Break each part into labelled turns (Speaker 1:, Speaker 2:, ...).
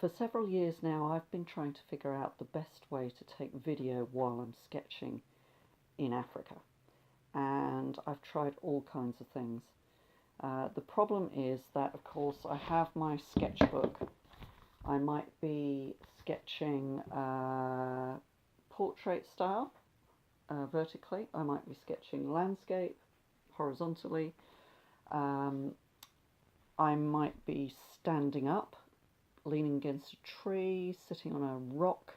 Speaker 1: For several years now, I've been trying to figure out the best way to take video while I'm sketching in Africa. And I've tried all kinds of things. The problem is that, of course, I have my sketchbook. I might be sketching portrait style, vertically. I might be sketching landscape, horizontally. I might be standing up, leaning against a tree, sitting on a rock.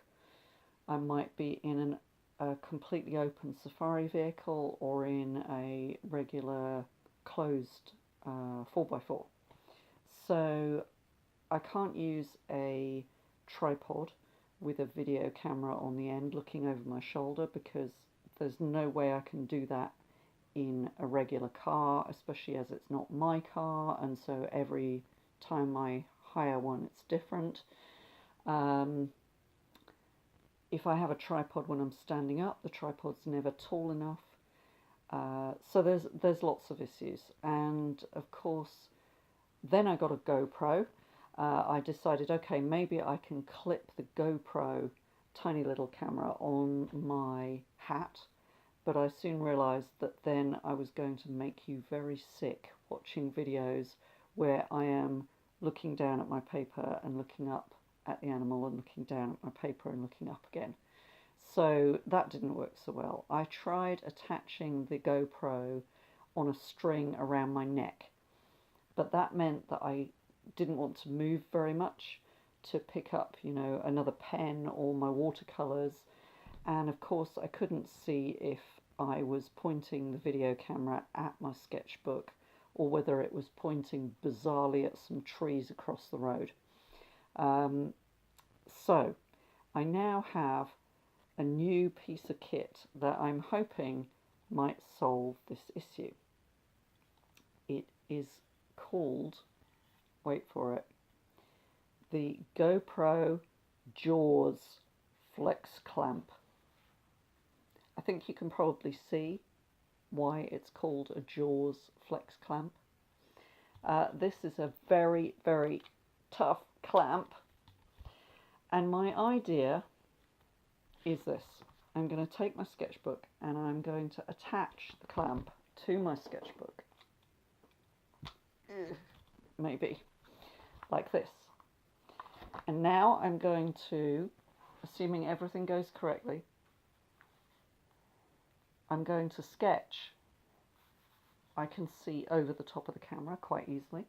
Speaker 1: I might be in a completely open safari vehicle or in a regular closed 4x4. So I can't use a tripod with a video camera on the end looking over my shoulder, because there's no way I can do that in a regular car, especially as it's not my car, and so every time I hire one it's different. If I have a tripod when I'm standing up, the tripod's never tall enough. So there's lots of issues. And of course, then I got a GoPro. I decided, okay, maybe I can clip the GoPro tiny little camera on my hat, but I soon realized that then I was going to make you very sick watching videos where I am looking down at my paper and looking up at the animal and looking down at my paper and looking up again. So that didn't work so well. I tried attaching the GoPro on a string around my neck, but that meant that I didn't want to move very much to pick up, you know, another pen or my watercolors. And of course I couldn't see if I was pointing the video camera at my sketchbook or whether it was pointing bizarrely at some trees across the road. So I now have a new piece of kit that I'm hoping might solve this issue. It is called, wait for it, the GoPro Jaws Flex Clamp. I think you can probably see why it's called a Jaws Flex Clamp. This is a very, very tough clamp, and my idea is this. I'm going to take my sketchbook and I'm going to attach the clamp to my sketchbook. Maybe like this. And now I'm going to, assuming everything goes correctly, I'm going to sketch. I can see over the top of the camera quite easily,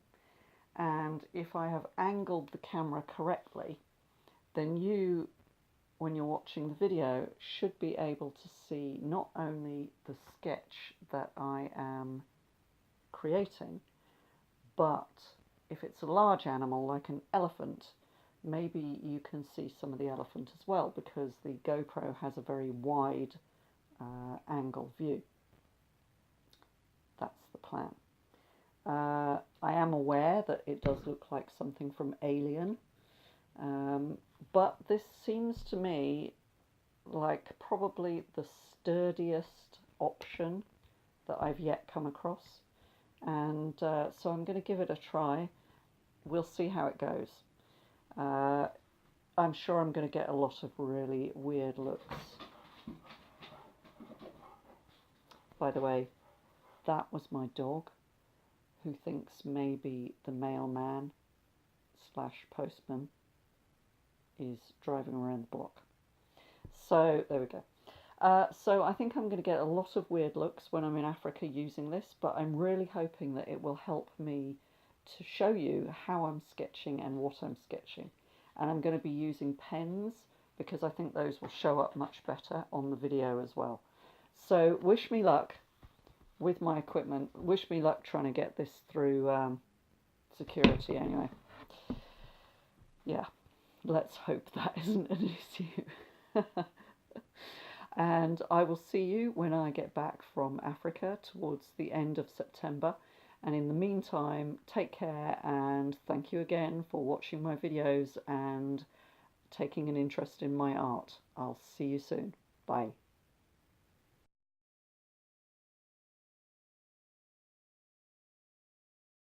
Speaker 1: and if I have angled the camera correctly, then you, when you're watching the video, should be able to see not only the sketch that I am creating, but if it's a large animal like an elephant, maybe you can see some of the elephant as well, because the GoPro has a very wide angle view. That's the plan. I am aware that it does look like something from Alien, but this seems to me like probably the sturdiest option that I've yet come across, and so I'm going to give it a try. We'll see how it goes. I'm sure I'm going to get a lot of really weird looks. By the way, that was my dog, who thinks maybe the mailman / postman is driving around the block. So there we go. So I think I'm going to get a lot of weird looks when I'm in Africa using this, but I'm really hoping that it will help me to show you how I'm sketching and what I'm sketching. And I'm going to be using pens because I think those will show up much better on the video as well. So wish me luck with my equipment. Wish me luck trying to get this through security anyway. Yeah, let's hope that isn't an issue. And I will see you when I get back from Africa towards the end of September. And in the meantime, take care, and thank you again for watching my videos and taking an interest in my art. I'll see you soon. Bye.